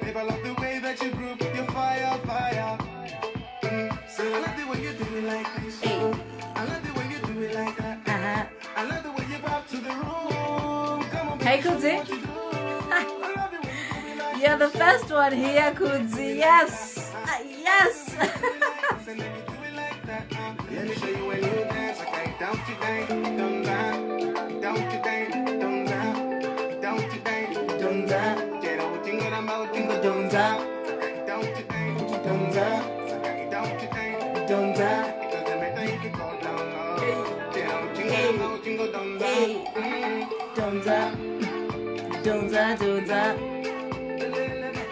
Babe, I love the way that you group your fire, fire. So I love the way you do it like this. I love the way you do it like that. I love the way you pop to the room. Come on, hey, Kudzi. You're the first one here, Kudzi. Yes. Yes. Let me show you when you dance. Okay, don't you dance, don't dance, don't you dance, don't dance, don't you dance, don't dance. Quiero jingle and bow, jingle, don't dance. Okay, don't you dance, don't dance. Okay, don't you dance, don't dance. Because the matter you can go down low. Quiero jingle and bow, jingle, don't dance. Don't dance, don't dance, don't dance,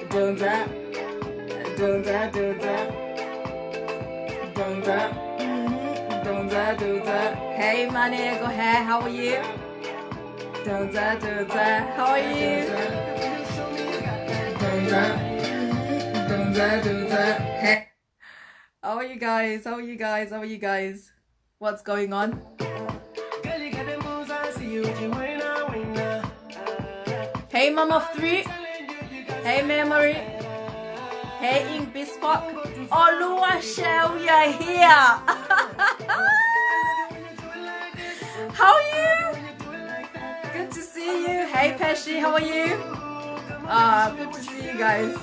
don't dance, don't dance, don't dance, don't dance. Hey, my nigga, hey, how are you? How are you? Hey. How are you guys? How are you guys? How are you guys? What's going on? Hey, Mom of 3. Hey, Memory. Hey, Ink Bespock. Oluwashel, you're here. How are you? Good to see you. Hey, Pesci, how are you? Good to see you guys.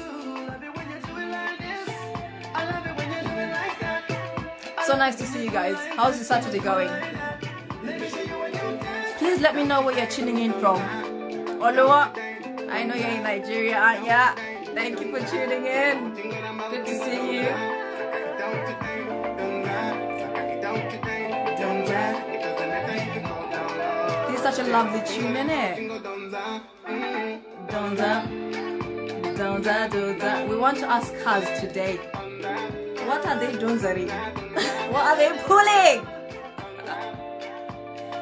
So nice to see you guys. How's your Saturday going? Please let me know where you're tuning in from. Oluwa, I know you're in Nigeria, aren't ya? Thank you for tuning in. Good to see you. This is such a lovely tune, innit? We want to ask Kazz today. What are they doing, Zari? What are they pulling?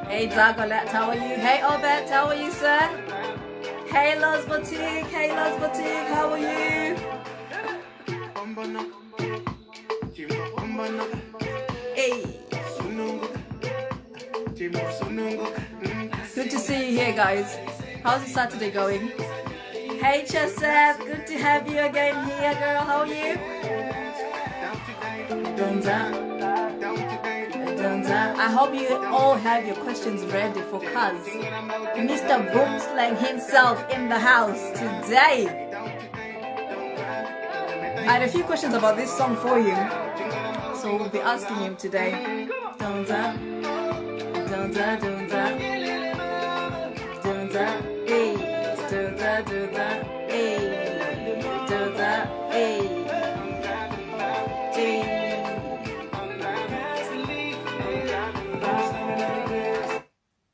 Hey, Dagolet, how are you? Hey, Obet, how are you, sir? Hey, Loz Boutique. Hey, Loz Boutique, how are you? Hey. Good to see you here, guys. How's your Saturday going? Hey, Chesed, good to have you again here, girl. How are you? I hope you all have your questions ready for Kazz. Mr. Boomslang himself in the house today. I had a few questions about this song for you, so we'll be asking him today.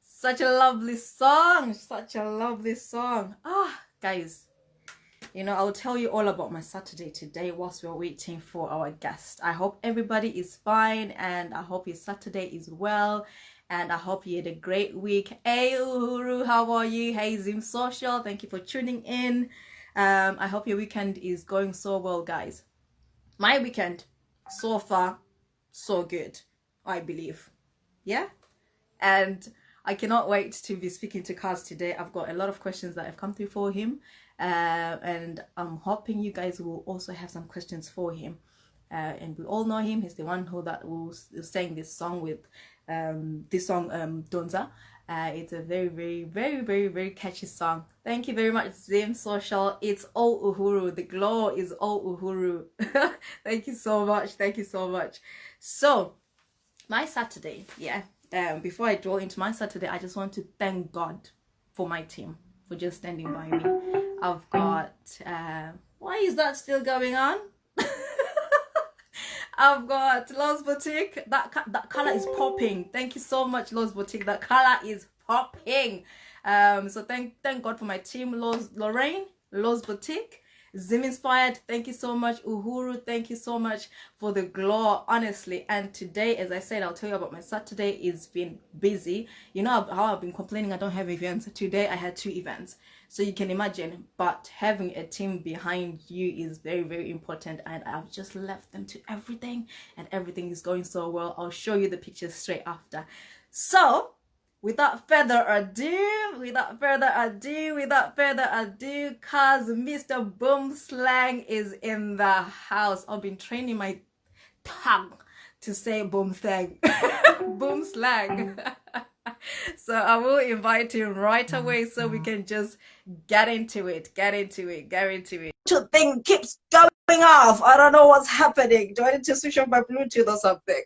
Such a lovely song, such a lovely song. Guys, you know, I'll tell you all about my Saturday today whilst we're waiting for our guest. I hope everybody is fine, and I hope your Saturday is well, and I hope you had a great week. Hey Uhuru, how are you? Hey Zim Social, thank you for tuning in. I hope your weekend is going so well, guys. My weekend, so far, so good, I believe. Yeah? And I cannot wait to be speaking to Kazz today. I've got a lot of questions that have come through for him. And I'm hoping you guys will also have some questions for him. And we all know him. He's the one who sang this song with Donza. It's a very, very, very, very, very catchy song. Thank you very much, Zim Social. It's all Uhuru. The glow is all Uhuru. Thank you so much. Thank you so much. So, my Saturday, yeah. Before I dwell into my Saturday, I just want to thank God for my team, for just standing by me. I've got, why is that still going on? I've got Loz Boutique. That color is popping. Thank you so much, Loz Boutique. That color is popping. So thank God for my team, Lorraine, Loz Boutique. Zim Inspired, thank you so much. Uhuru, thank you so much for the glow, honestly. And today, as I said, I'll tell you about my Saturday. It's been busy. You know how I've been complaining I don't have events. Today I had 2 events, so you can imagine. But having a team behind you is very, very important, and I've just left them to everything, and everything is going so well. I'll show you the pictures straight after. So without further ado, Kazz, Mr. Boom Slang is in the house. I've been training my tongue to say boom thang, boom slang. So I will invite him right away so we can just get into it. Thing keeps going off. I don't know what's happening. Do I need to switch off my Bluetooth or something?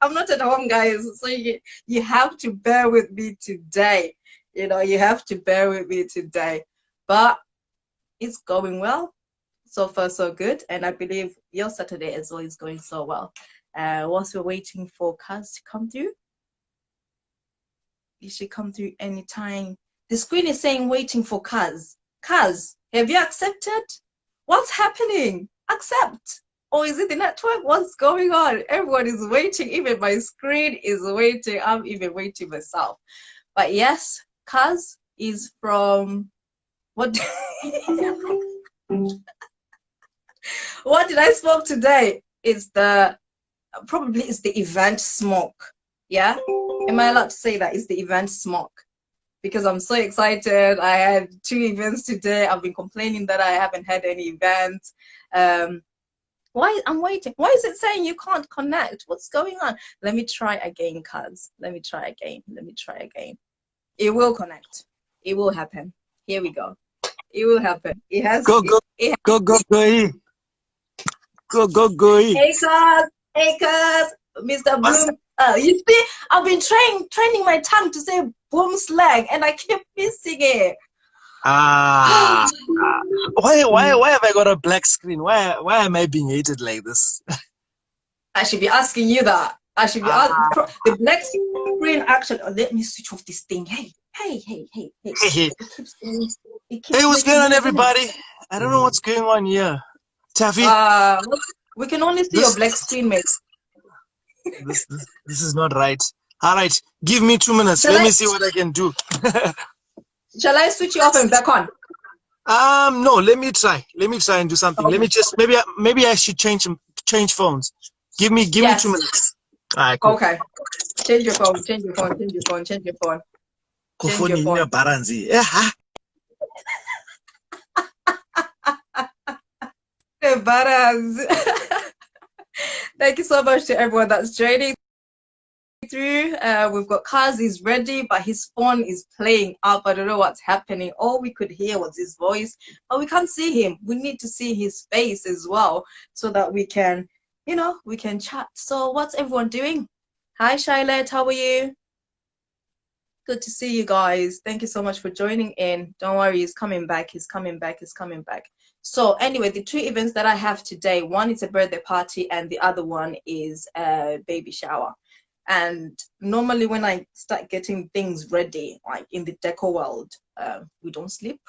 I'm not at home, guys, so you have to bear with me today. You have to bear with me today. But it's going well. So far, so good. And I believe your Saturday as well is going so well. Whilst we're waiting for Kazz to come through, you should come through anytime. The screen is saying waiting for Kazz. Kazz, have you accepted? What's happening? Accept. Or is it the network? What's going on? Everyone is waiting. Even my screen is waiting. I'm even waiting myself. But yes, Kazz is from what? What did I smoke today? It's probably it's the event smoke. Yeah? Am I allowed to say that? It's the event smoke? Because I'm so excited. I had 2 events today. I've been complaining that I haven't had any events. Why? I'm waiting. Why is it saying you can't connect? What's going on? Let me try again, Kazz. Let me try again. It will connect. It will happen. Here we go. It will happen. It has. Go. Hey, Kazz, Mr. Bloom. You see, I've been training my tongue to say boom slang, and I keep missing it. Why have I got a black screen? Why am I being hated like this? I should be asking you that. I should be asking the black screen. Actually, let me switch off this thing. Hey. Hey, what's going on, everybody? I don't know what's going on here. Taffy? We can only see your black screen, mate. This is not right. All right, give me 2 minutes. Let me see what I can do. Shall I switch you off and back on? No. Let me try and do something. Okay. Let me just maybe I should change phones. Give me 2 minutes. All right, cool. Okay. Change your phone. Thank you so much to everyone that's joining through. We've got Kazz is ready, but his phone is playing up. I don't know what's happening. All we could hear was his voice, but we can't see him. We need to see his face as well so that we can, we can chat. So what's everyone doing? Hi, Charlotte. How are you? Good to see you guys. Thank you so much for joining in. Don't worry, he's coming back. So anyway, the 2 events that I have today, one is a birthday party and the other one is a baby shower. And normally when I start getting things ready, like in the deco world, we don't sleep.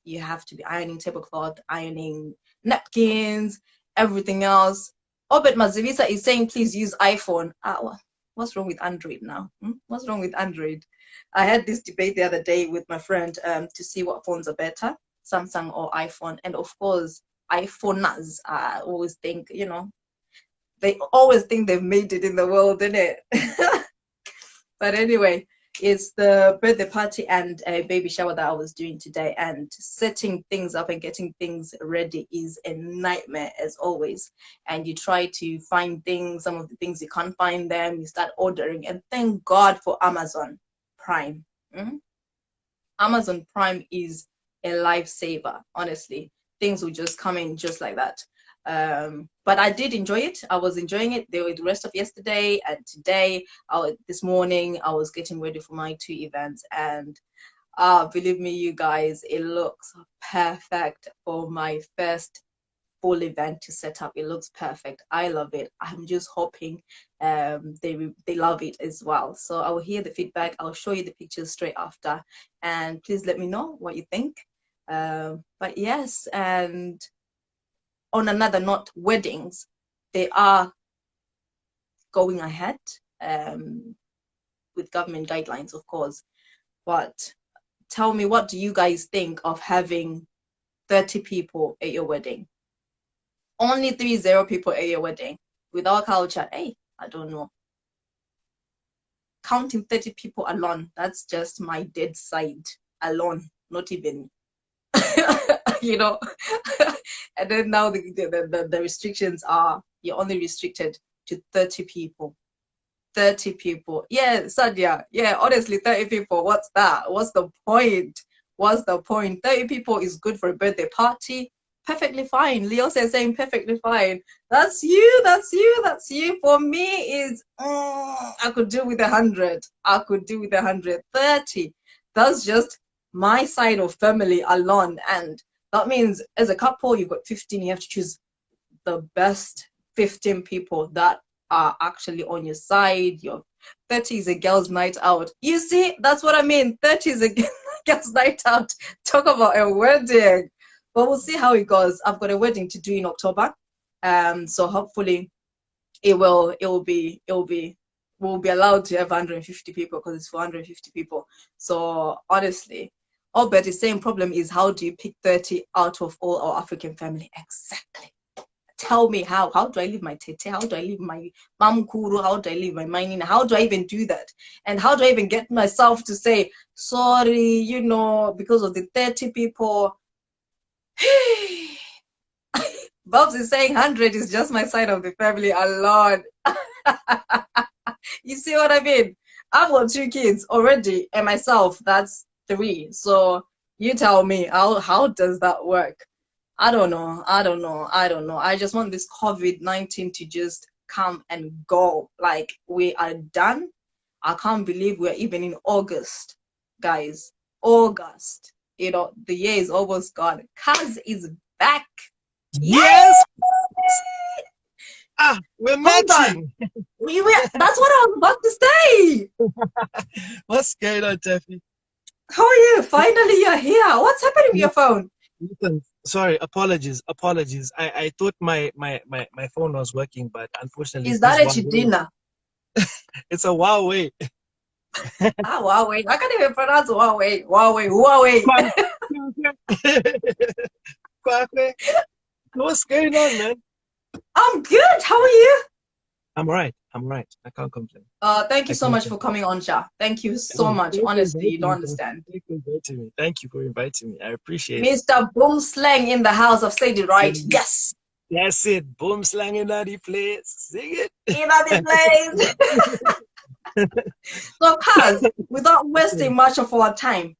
You have to be ironing tablecloth, ironing napkins, everything else. Obet Mazivisa is saying, please use iPhone. What's wrong with Android now? What's wrong with Android? I had this debate the other day with my friend to see what phones are better, Samsung or iPhone. And of course, iPhoners always think, they always think they've made it in the world, innit? But anyway, it's the birthday party and a baby shower that I was doing today, and setting things up and getting things ready is a nightmare as always. And you try to find things, some of the things you can't find them, you start ordering, and thank God for Amazon Prime. Amazon Prime is a lifesaver, honestly. Things will just come in just like that. But I did enjoy it. I was enjoying it the rest of yesterday and today. This morning I was getting ready for my 2 events, and believe me, you guys, it looks perfect for my first full event to set up. It looks perfect. I love it. I'm just hoping they love it as well. So I will hear the feedback. I'll show you the pictures straight after, and please let me know what you think. But yes, and on another note, weddings, they are going ahead with government guidelines, of course. But tell me, what do you guys think of having 30 people at your wedding? Only 30 people at your wedding. With our culture, hey, I don't know. counting 30 people alone, that's just my dead side alone, not even, you know. And then now the restrictions are, you're only restricted to 30 people. 30 people. Yeah, Sadia. Yeah, honestly, 30 people. What's that? What's the point? What's the point? 30 people is good for a birthday party. Perfectly fine. Leo says saying perfectly fine. That's you. That's you. That's you. For me is I could do with 100. I could do with 100. 30. That's just my side of family alone. And that means as a couple, you've got 15. You have to choose the best 15 people that are actually on your side. Your 30 is a girls' night out. You see, that's what I mean. 30 is a girls' night out. Talk about a wedding. But we'll see how it goes. I've got a wedding to do in October. So hopefully we'll be allowed to have 150 people because it's 450 people. So honestly, but the same problem is, how do you pick 30 out of all our African family? Exactly. Tell me how do I leave my tete? How do I leave my mamkuru? How do I leave my minina? How do I even do that? And how do I even get myself to say, sorry, you know, because of the 30 people? Bobs is saying 100 is just my side of the family alone. You see what I mean? I've got 2 kids already, and myself, that's 3. So you tell me, how does that work? I don't know. I just want this COVID-19 to just come and go. Like, we are done. I can't believe we're even in August, guys. August. You know, the year is almost gone. Kazz is back. Yes. Yay! We're matching. That's what I was about to say. What's going on, Tiffany? How are you? Finally, you're here. What's happening with your phone? Listen, sorry, apologies. I thought my phone was working, but unfortunately, Is that a dinner? It's a Huawei. Huawei. I can't even pronounce Huawei. What's going on, man? I'm good. How are you? I'm right. I can't complain. Thank you so much for coming on, Sha. Thank you so much. Honestly, you don't understand. Thank you for inviting me. I appreciate it. Mr. Boom Slang in the house. I've said it right. Yes. That's it. Boom Slang in the place. Sing it. In the place. So, Kazz, without wasting much of our time,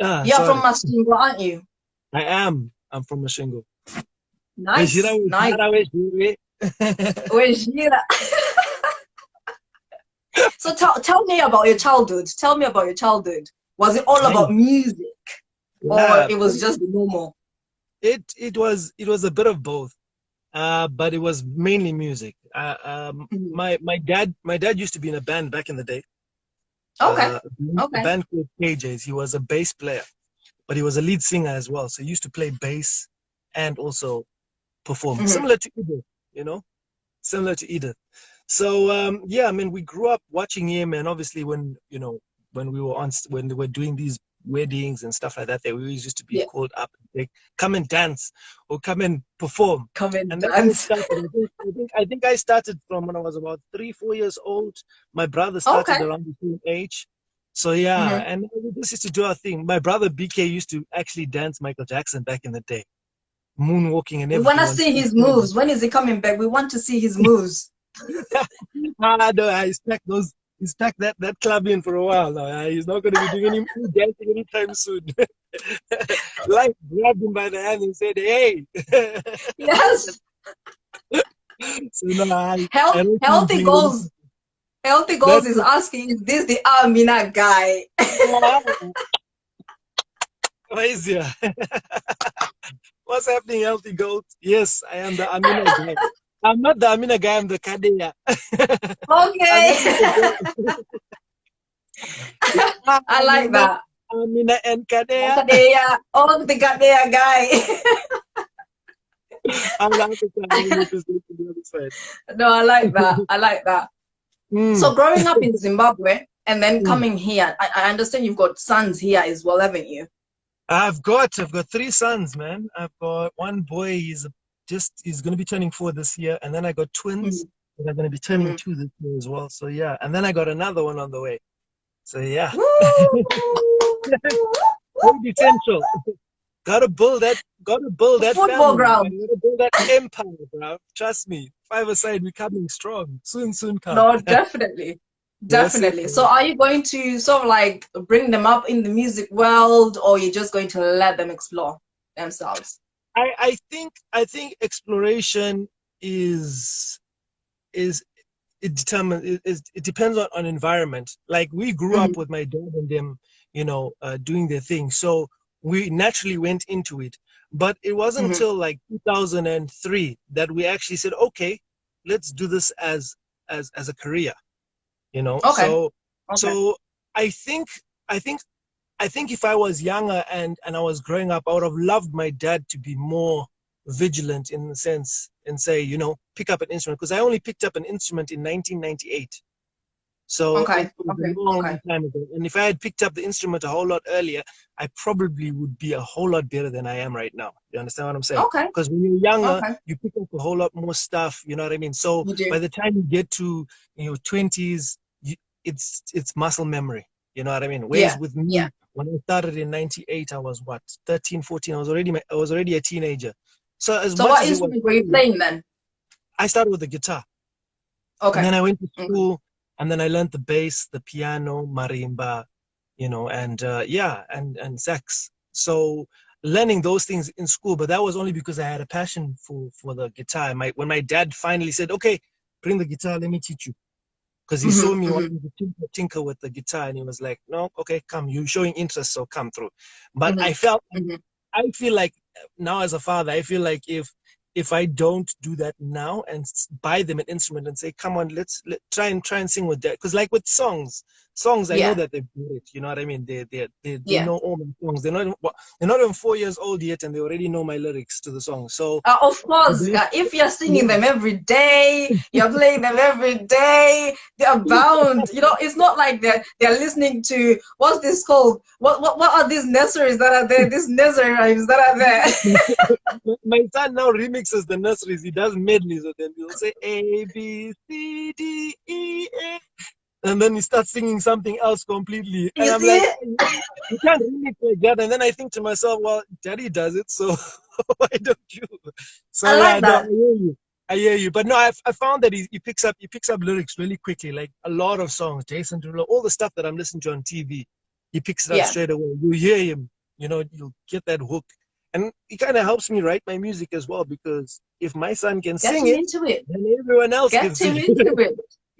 you're from Masvingo, aren't you? I am. I'm from Masvingo. Nice. So tell me about your childhood. Was it all about music, or it was just normal? It was a bit of both, but it was mainly music. My dad used to be in a band back in the day. Okay. A band called KJ's. He was a bass player, but he was a lead singer as well. So he used to play bass and also perform, similar to Edith, you know, So yeah, I mean, we grew up watching him, and obviously when they were doing these weddings and stuff like that, they always used to be called up, like, come and dance or come and perform. Dance. I think I started from when I was about 3-4 years old. My brother started around the same age. So yeah, and we just used to do our thing. My brother BK used to actually dance Michael Jackson back in the day, moonwalking and everything. We want to see his moves. When is he coming back? We want to see his moves. No, he's packed that club in for a while now. He's not going to be doing any dancing anytime soon. Life grabbed him by the hand and said, "Hey." Yes. So, no, Healthy goals. Healthy Goals is asking, is this the Amina guy? Where is he? What's happening, Healthy Goals? Yes, I am the Amina guy. I'm not the Amina guy, I'm the Kadeya. Okay. I like that. Amina and Kadeya. Kadeya. Oh, the Kadeya guy. I'm laughing to the other side. No, I like that. So growing up in Zimbabwe and then coming here, I understand you've got sons here as well, haven't you? I've got 3 sons, man. I've got one boy, he's going to be turning 4 this year, and then I got twins. And I'm going to be turning 2 this year as well. So yeah, and then I got another one on the way. So yeah, potential. Gotta build that Football family. ground. Gotta build that empire, bro. Trust me. 5-a-side, we're coming strong. Soon come. No, definitely. That's it, Definitely. So man. are you going to sort of like bring them up in the music world, or you're just going to let them explore themselves? I think exploration is it depends on environment. Like we grew up with my dad and them, doing their thing. So we naturally went into it. But it wasn't until like 2003 that we actually said, okay, let's do this as a career, Okay. So Okay. so I think I think I think if I was younger and I was growing up, I would have loved my dad to be more vigilant in the sense and say, pick up an instrument, because I only picked up an instrument in 1998. So Okay. it was Okay. a long Okay. time ago. And if I had picked up the instrument a whole lot earlier, I probably would be a whole lot better than I am right now. You understand what I'm saying? Okay. Because when you're younger, Okay. you pick up a whole lot more stuff. You know what I mean? So You do. by the time you get to 20s, it's muscle memory. You know what I mean? Whereas Yeah. with Yeah. me, when I started in 98, I was what, 13, 14. I was already a teenager. So as So much what as it was, instrument were you playing then? I started with the guitar. And Okay. then I went to Okay. school, and then I learned the bass, the piano, marimba, and sax. So learning those things in school, but that was only because I had a passion for the guitar. When my dad finally said, "Okay, bring the guitar, let me teach you," because he saw me wanting to tinker with the guitar, and he was like, "No, okay, come, you're showing interest, so come through." But I feel like now as a father, I feel like if I don't do that now and buy them an instrument and say, "Come on, let's try and sing with that," because like with songs, I know Yeah. that they've got it. You know what I mean? They Yeah. know all my songs. They're not even 4 years old yet, and they already know my lyrics to the song. So Of course, they- if you're singing yeah, them every day, you're playing them every day, they're bound. It's not like they're listening to what's this called? What are these nurseries that are there? These nursery rhymes that are there. my son now remixes the nurseries. He does medleys with them. He'll say A B C D E A, and then he starts singing something else completely. And You I'm like, see? you can't remix like that. And then I think to myself, well, Daddy does it, so why don't you? So I yeah, like no, that. I hear you. But no, I found that he picks up lyrics really quickly, like a lot of songs, Jason Derulo, all the stuff that I'm listening to on TV. He picks it up Yeah. straight away. You hear him, you'll get that hook. And it kind of helps me write my music as well, because if my son can Get sing him it, into it. then everyone else can Get sing him into it. it.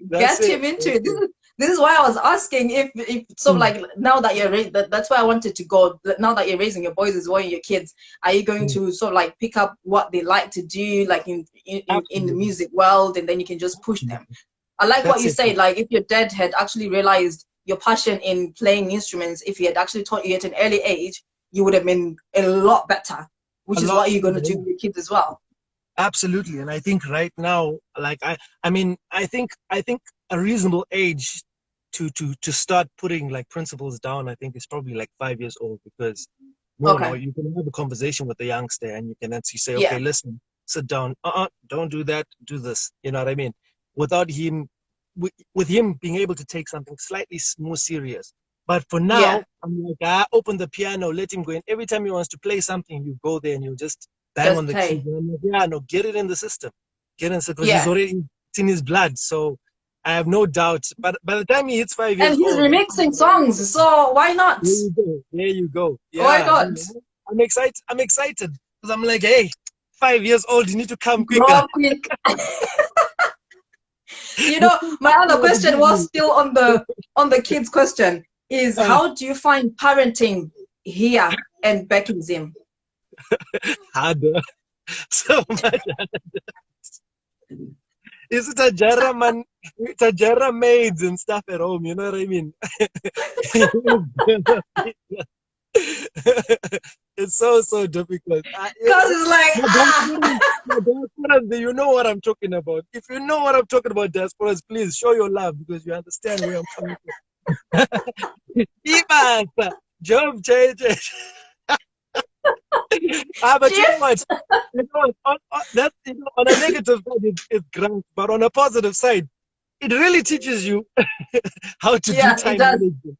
That's Get it. him into That's it. it. This is why I was asking if sort of Mm, like now that you're that's why I wanted to go. Now that you're raising your boys as well and your kids, are you going mm. to sort of like pick up what they like to do, like in the Absolutely. music world, and then you can just push them? I like what That's you it. said. Like if your dad had actually realized your passion in playing instruments, if he had actually taught you at an early age, you would have been a lot better. A Which is lot. what you're going to do Yeah. with your kids as well. Absolutely. And I think right now, like I think a reasonable age to start putting like principles down, I think is probably like 5 years old, because Okay. you can have a conversation with the youngster and you can actually say, okay, Yeah. listen, sit down, don't do that, do this. You know what I mean? Without him, with him being able to take something slightly more serious. But for Yeah. now, I'm like, open the piano, let him go in. Every time he wants to play something, you go there and you just bang on Just the keys. play. And I'm like, yeah, no, get it in the system. Get it, because Yeah. it's in his blood. So I have no doubt. But by the time he hits 5 And years he's old, remixing songs, so why not? there you go. There you go. Why Yeah. not? I'm excited. I'm excited because I'm like, hey, 5 years old, you need to come Grow quicker. up quick. My other question was still on the kids question is how do you find parenting here and back in Zim? Harder. So much. Is it a Jara man? It's a Jara maids and stuff at home. You know what I mean? It's so difficult. Because it's like, Diasporas, you know what I'm talking about. If you know what I'm talking about, diasporas, please show your love, because you understand where I'm coming from. Ibasa, Job JJ. But you know what? You know what? That, on a negative side, it's great, but on a positive side, it really teaches you how to do Yeah, it time does. management.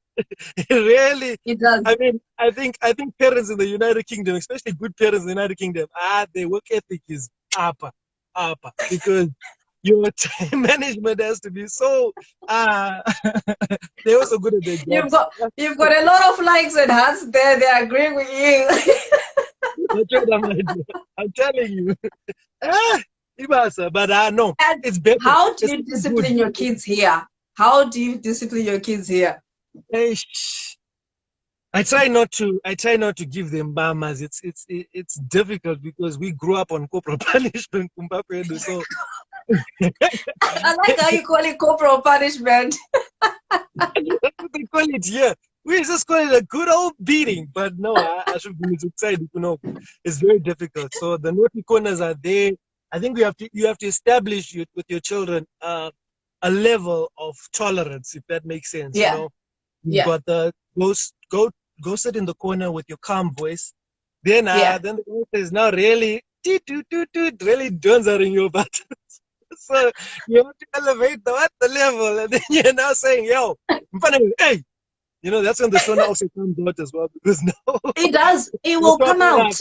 It really, It does. I mean, I think parents in the United Kingdom, especially good parents in the United Kingdom, their work ethic is up, because your time management has to be so, they're also good at their You've jobs. got you've got a lot of likes and hearts there. They agree with you. That's what I'm telling you. Ah, Ibasa, but no, And it's better. how do It's you still good. discipline your kids here? How do you discipline your kids here? Eish. I try not to give them mamas. It's difficult because we grew up on corporal punishment, Kumbapenu, so I like how you call it corporal punishment. that's what they call it here. We just call it a good old beating, but no, I should be excited. It's very difficult. So the naughty corners are there. I think you have to establish with your children a level of tolerance, if that makes sense. Yeah, You've yeah, got the go sit in the corner with your calm voice. Then yeah. then the voice is now really toot, toot, toot, toot, really in your butt. So you have to elevate the level, and then you're now saying, "Yo, mfana, hey." That's when the Shona also comes out as well, because now It does. It the will come Shona, out.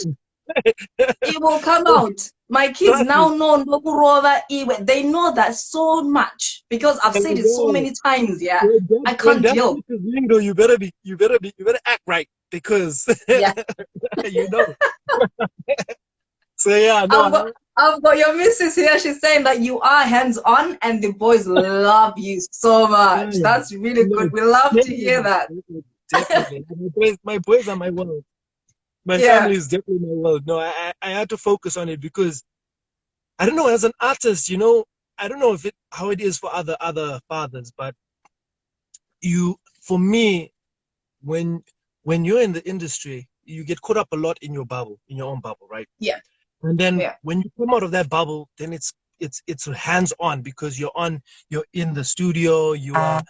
It will come out. My kids trust me, now know Nokurova Iwe. They know that so much because I've and said it so many times. Yeah, I when can't that deal. switches lingo, you better act right, because Yeah, you know. So yeah, I've got no, I've got your missus here. She's saying that you are hands on and the boys love you so yeah, much. yeah. That's really No, good. We love to hear definitely, that. definitely. My boys are my world. My Yeah, family is definitely my world. No, I had to focus on it because I don't know. As an artist, I don't know how it is for other fathers, but for me, when you're in the industry, you get caught up a lot in your own bubble, right? yeah, And then yeah, when you come out of that bubble, then it's hands on, because you're in the studio, you are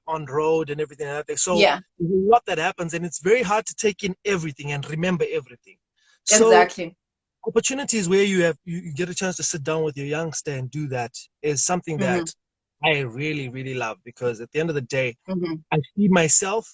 on road and everything like that. So yeah. there's a lot that happens, and it's very hard to take in everything and remember everything. So Exactly. opportunities where you get a chance to sit down with your youngster and do that is something that Mm-hmm, I really, really love, because at the end of the day, mm-hmm, I see myself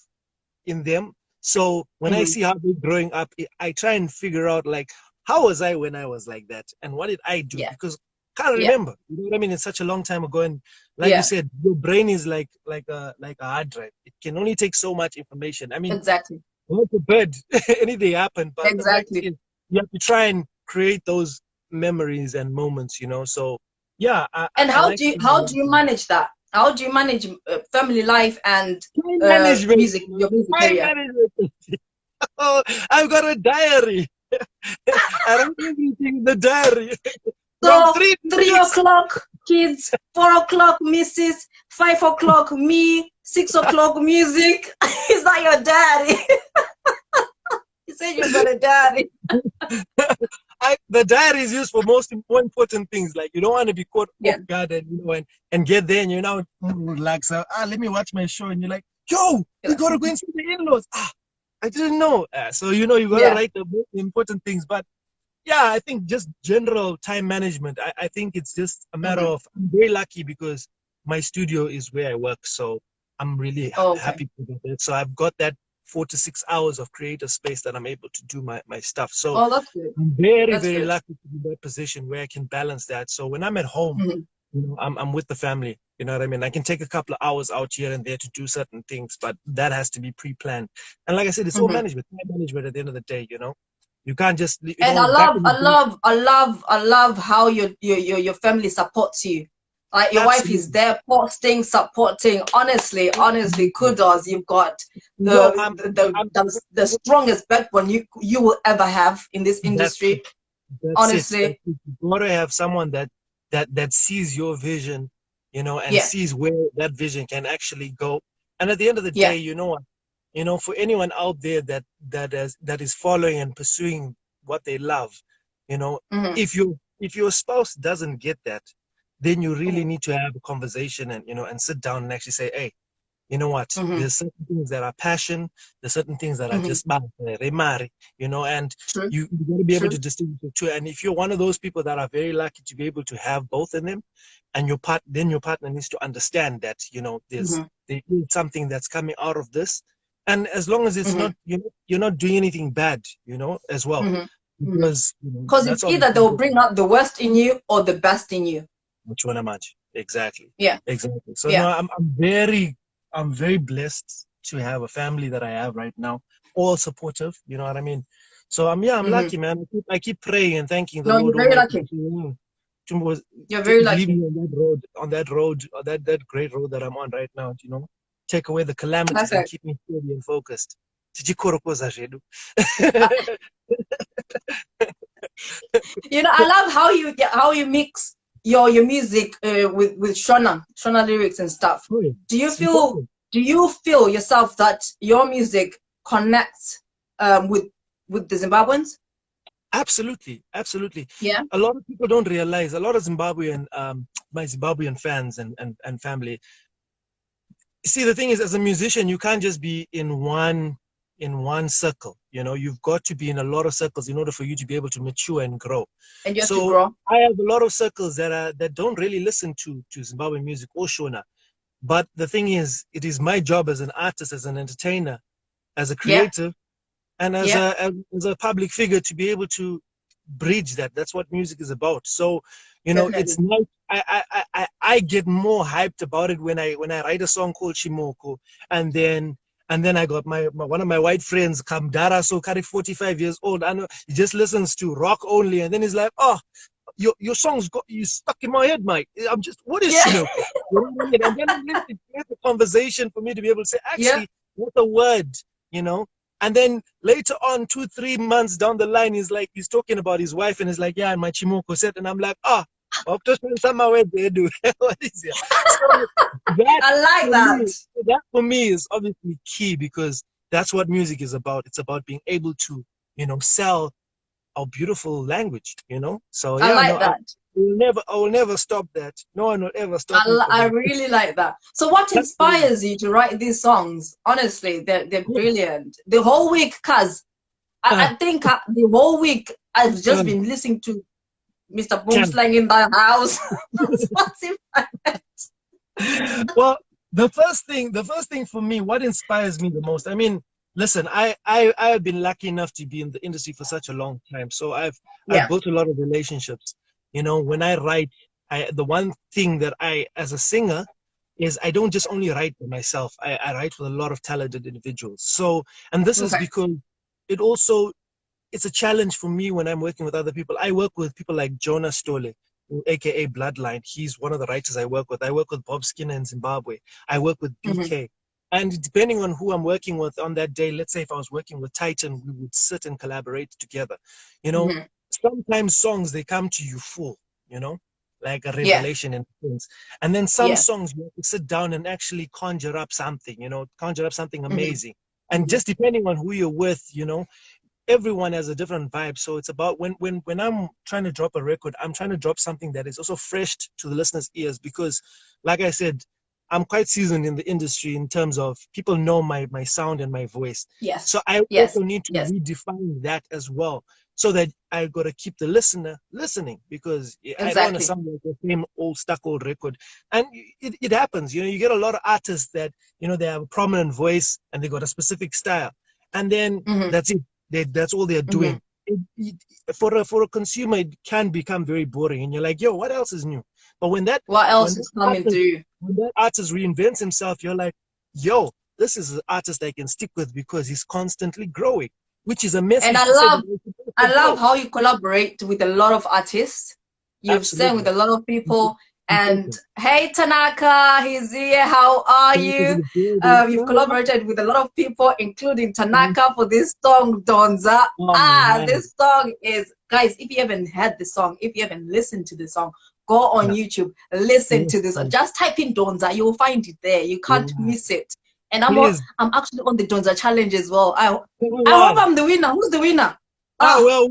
in them. So when I mm-hmm. see how they're growing up, I try and figure out, like, how was I when I was like that, and what did I do? Yeah, Because I can't yeah, remember. You know what I mean? It's such a long time ago, and like you yeah. said, your brain is like a hard drive. It can only take so much information. I mean, Exactly, not a bird, anything happen, but the fact exactly. is, you have to try and create those memories and moments. So yeah, I, And I like how do you manage that? How do you manage family life and time management. your music Time career? management. Oh, I've got a diary. I write everything in the diary. From So 3 to 6. 3 o'clock kids, 4 o'clock missus, 5 o'clock me, 6 o'clock music. Is that your daddy? You said you got a daddy. The diary is used for more important things. Like, you don't want to be caught off Yeah, guard, and get there, and you're now relax. Let me watch my show, and you're like, yo, we yeah, gotta go and see the in-laws. I didn't know. So you gotta yeah. write the most important things. But yeah, I think just general time management. I think it's just a matter Hmm. of, I'm very lucky because my studio is where I work. So I'm really Okay. happy with it. So I've got that 4 to 6 hours of creative space that I'm able to do my stuff. So Oh, that's good. I'm very, That's very good. lucky to be in that position where I can balance that. So when I'm at home, Hmm. I'm with the family. You know what I mean? I can take a couple of hours out here and there to do certain things, but that has to be pre-planned. And like I said, it's all Hmm. management, time management at the end of the day. You can't just, And I back love, in the I day. love, I love, I love how your family supports you. Like your wife is Absolutely. there, posting, supporting. Honestly, Absolutely. kudos. You've got No, I'm, the strongest backbone you will ever have in this that's it. industry. That's it. That's Honestly, it. You gotta have someone that sees your vision, and yeah, sees where that vision can actually go. And at the end of the yeah, day, you know what? For anyone out there that is following and pursuing what they love, you know, hmm, if your spouse doesn't get that, then you really hmm, need to have a conversation, and sit down and actually say, hey, you know what, there's certain things that are passion, there's certain things that are just remari, you know, and True. you got to be able True. to distinguish the two. And if you're one of those people that are very lucky to be able to have both in them, and your partner needs to understand that, you know, there is something that's coming out of this, and as long as it's not, you're not doing anything bad, you know, as well, because you know, it's either they'll bring out the worst in you or the best in you. Which one am I? Exactly. Yeah. Exactly. So no, I'm very blessed to have a family that I have right now, all supportive. You know what I mean? So I'm lucky, man. I keep praying and thanking the Lord. You're very lucky. You're very lucky. Leave me on that great road that I'm on right now. You know, take away the calamities and keep me steady and focused. You know, I love how you mix your music with Shona lyrics and stuff. Do you feel yourself that your music connects with the Zimbabweans? Absolutely. Yeah. A lot of people don't realize, a lot of Zimbabwean, my Zimbabwean fans and family. See, the thing is, as a musician, you can't just be in one circle. You know, you've got to be in a lot of circles in order for you to be able to mature and grow. And you have to grow. I have a lot of circles that don't really listen to Zimbabwean music or Shona. But the thing is, it is my job as an artist, as an entertainer, as a creative, and as a public figure to be able to bridge that. That's what music is about. So, you know, it's not. I get more hyped about it when I write a song called Chimoko, and then I got one of my white friends, Kamdara, so Khaliff, 45 years old. I know he just listens to rock only, and then he's like, "Oh, your songs got you stuck in my head, Mike. I'm just, what is Chimoko?" You know what I mean? And then it's a conversation for me to be able to say, actually, what a word, you know. And then later on, 2-3 months down the line, he's talking about his wife, and he's like, "Yeah, and my Chimoko set," and I'm like, I've just been somewhere there, dude. What is it? So I like that. That for me is obviously key, because that's what music is about. It's about being able to, you know, sell our beautiful language, you know. So I like that. I will never stop that. No one will ever stop me. I really like that. So what inspires you to write these songs? Honestly, they're brilliant. The whole week, Kazz, I think the whole week I've just been listening to Mr. Boomslang in the house. What's in my head? Well, the first thing for me, what inspires me the most, I mean, listen, I have been lucky enough to be in the industry for such a long time. So I've built a lot of relationships. You know, when I write, the one thing that as a singer, is I don't just only write for myself. I write with a lot of talented individuals. So, and this is because it's a challenge for me when I'm working with other people. I work with people like Jonah Stole, aka Bloodline. He's one of the writers I work with. I work with Bob Skinner in Zimbabwe. I work with BK. And depending on who I'm working with on that day, let's say if I was working with Titan, we would sit and collaborate together. You know, sometimes songs, they come to you full, you know, like a revelation in things. And then some songs, you have to sit down and actually conjure up something, you know, amazing. And just depending on who you're with, you know, everyone has a different vibe. So it's about when I'm trying to drop a record, I'm trying to drop something that is also fresh to the listener's ears, because like I said, I'm quite seasoned in the industry in terms of people know my sound and my voice. Yes. So I also need to redefine that as well, so that I got to keep the listener listening, because I don't want to sound like the same old record. And it happens, you know, you get a lot of artists that, you know, they have a prominent voice and they got a specific style, and then that's it. That's all they're doing. For a consumer, it can become very boring, and you're like, yo, what else is new? But when that artist reinvents himself, you're like, yo, this is an artist I can stick with, because he's constantly growing, which is a message. And I love how you collaborate with a lot of artists. You've sang with a lot of people. And hey, Tanaka, he's here. How are you? You've collaborated with a lot of people, including Tanaka, for this song, Donza. This song is, guys, if you haven't heard the song, if you haven't listened to the song, go on YouTube, listen to this. Just type in Donza, you'll find it there. You can't miss it. And I'm actually on the Donza challenge as well. I hope I'm the winner. Who's the winner? Well,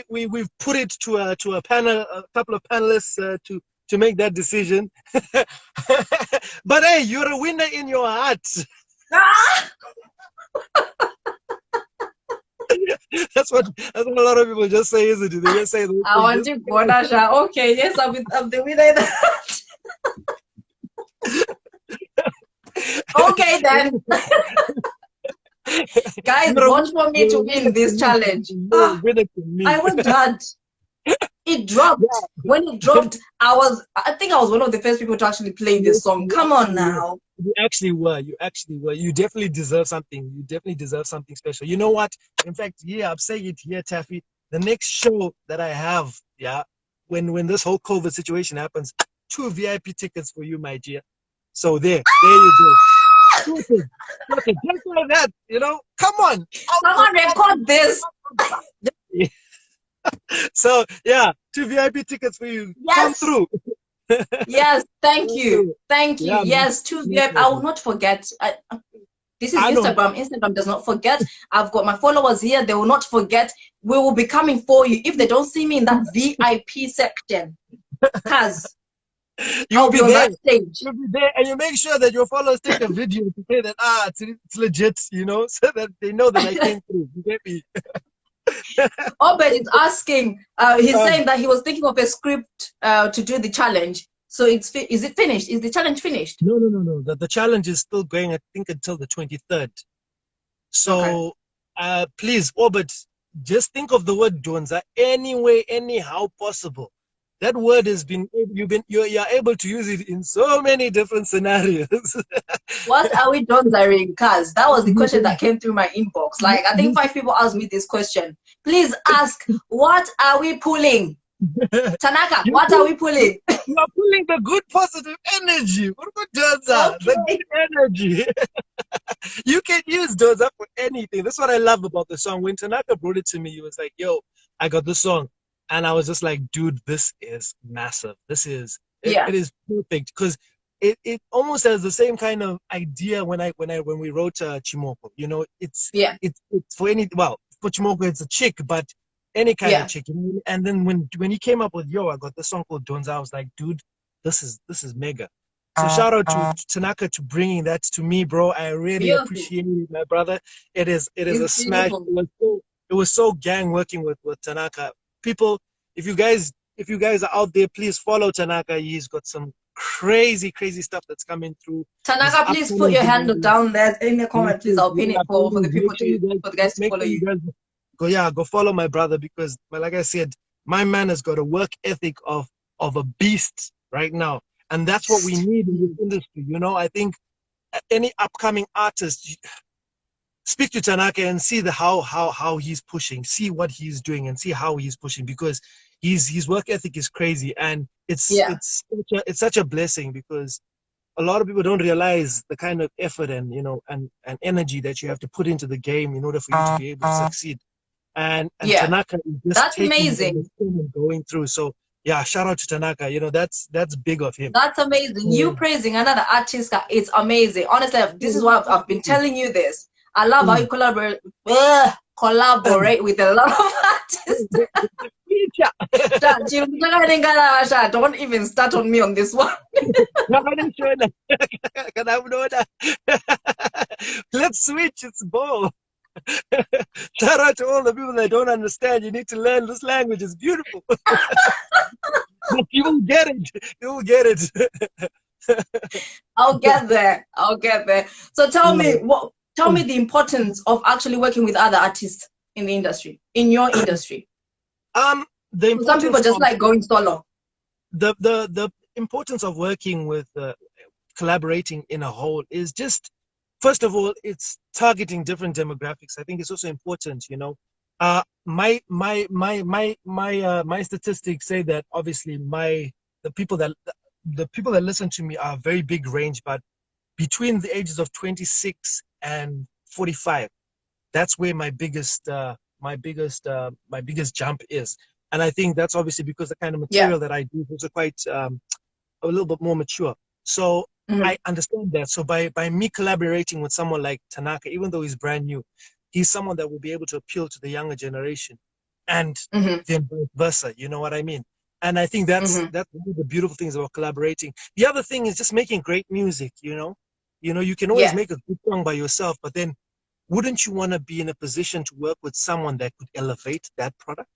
we've put it to a panel, a couple of panelists to to make that decision. But hey, you're a winner in your heart. Ah! That's what a lot of people just say, isn't it? They just say, I want to go, Nasha. Okay, yes, I'm the winner. Okay, then. Guys, vote for me to win this challenge. Ah, I was glad. It dropped. Yeah. When it dropped, I think I was one of the first people to actually play this song. Come on now. You actually were. You actually were. You definitely deserve something. You definitely deserve something special. You know what? In fact, yeah, I'm saying it here, Taffy. The next show that I have, yeah, when this whole COVID situation happens, 2 VIP tickets for you, my dear. So there you go. Okay, just like that, you know. Come on. Someone record this. So yeah, 2 VIP tickets for you. Yes. Come through. Yes, thank you. Thank you. Yeah, yes, 2 VIP. I will not forget. This is Instagram. Instagram does not forget. I've got my followers here. They will not forget. We will be coming for you. If they don't see me in that VIP section, Kazz, you'll be there. Stage. You'll be there, and you make sure that your followers take a video to say that it's legit, you know, so that they know that I came through. You get me? Obed is asking. He's saying that he was thinking of a script to do the challenge. So is it finished? Is the challenge finished? No. The challenge is still going, I think, until the 23rd. So please, Obed, just think of the word Donza any way, anyhow possible. That word has been, you're able to use it in so many different scenarios. What are we donzaring, Kazz? That was the question that came through my inbox. Like, I think 5 people asked me this question. Please ask, what are we pulling? Tanaka, what are we pulling? You are pulling the good positive energy. The good energy. You can use Donza for anything. That's what I love about the song. When Tanaka brought it to me, he was like, yo, I got the song. And I was just like, dude, this is massive. This is, it is perfect. Because it almost has the same kind of idea when we wrote Chimoko. You know, it's for any, well, for Chimoko, it's a chick, but any kind of chick. You know? And then when he came up with Yo, I got this song called Donza. I was like, dude, this is mega. So shout out to Tanaka to bringing that to me, bro. I really appreciate it, my brother. It is a smash. It was so gang working with Tanaka. People, if you guys are out there, please follow Tanaka. He's got some crazy stuff that's coming through. Tanaka, please put your handle down there in the comment, please. I'll pin it for the people for the guys to follow you. Go follow my brother, because like I said, my man has got a work ethic of a beast right now, and that's what we need in this industry. You know, I think any upcoming artist, speak to Tanaka and see how he's pushing, see what he's doing, and see how he's pushing, because his work ethic is crazy, and it's such a blessing, because a lot of people don't realize the kind of effort and and energy that you have to put into the game in order for you to be able to succeed. And Tanaka is just that's amazing and going through. So yeah, shout out to Tanaka. You know, that's big of him. That's amazing. You praising another artist, it's amazing. Honestly, this is why I've been telling you this. I love how you collaborate with a lot of artists. Don't even start on me on this one. Let's switch. It's both. Shout out to all the people that don't understand. You need to learn this language. It's beautiful. You will get it. You will get it. I'll get there. So tell me the importance of actually working with other artists in the industry, in your industry. Some people just like going solo. The importance of working with collaborating in a whole is just, first of all, it's targeting different demographics. I think it's also important, you know. My statistics say that obviously the people that listen to me are a very big range, but between the ages of 26 and 45, that's where my biggest jump is. And I think that's obviously because the kind of material that I do is also quite a little bit more mature. So I understand that. So by me collaborating with someone like Tanaka, even though he's brand new, he's someone that will be able to appeal to the younger generation, and then vice versa. You know what I mean? And I think that's one of the beautiful things about collaborating. The other thing is just making great music, you know. You can always make a good song by yourself, but then wouldn't you want to be in a position to work with someone that could elevate that product?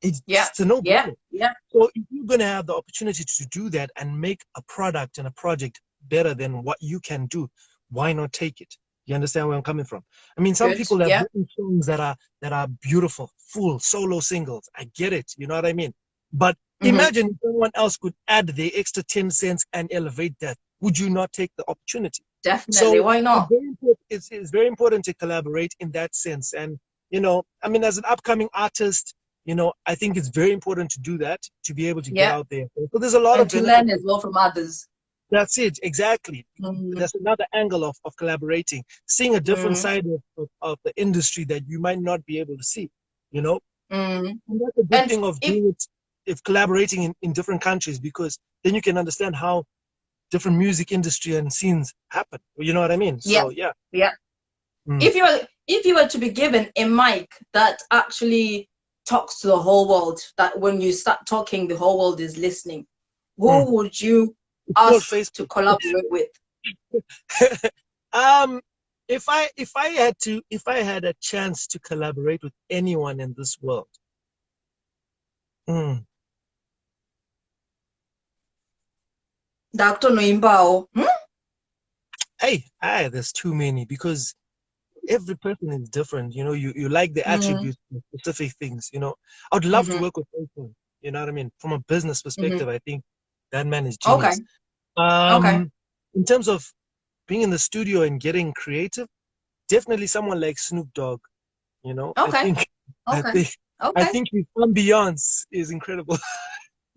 It's a no-brainer. So if you're going to have the opportunity to do that and make a product and a project better than what you can do, why not take it? You understand where I'm coming from? I mean, some people have written songs that are beautiful, full solo singles. I get it. You know what I mean? But imagine if someone else could add the extra 10 cents and elevate that. Would you not take the opportunity? Definitely. So why not? It's very important to collaborate in that sense. And, I mean, as an upcoming artist, I think it's very important to do that, to be able to get out there. So there's a lot of to learn as well from others. That's it, exactly. That's another angle of collaborating, seeing a different side of the industry that you might not be able to see, And that's a good thing of doing it, if collaborating in different countries, because then you can understand how different music industry and scenes happen. You know what I mean? So yeah. If you were to be given a mic that actually talks to the whole world, that when you start talking, the whole world is listening, who would you ask to collaborate with? If I had a chance to collaborate with anyone in this world, Dr. Noimbao. Hey, there's too many, because every person is different. You like the attributes of specific things. I would love to work with Oprah. You know what I mean? From a business perspective, I think that man is genius. In terms of being in the studio and getting creative, definitely someone like Snoop Dogg. I think his ambiance is incredible.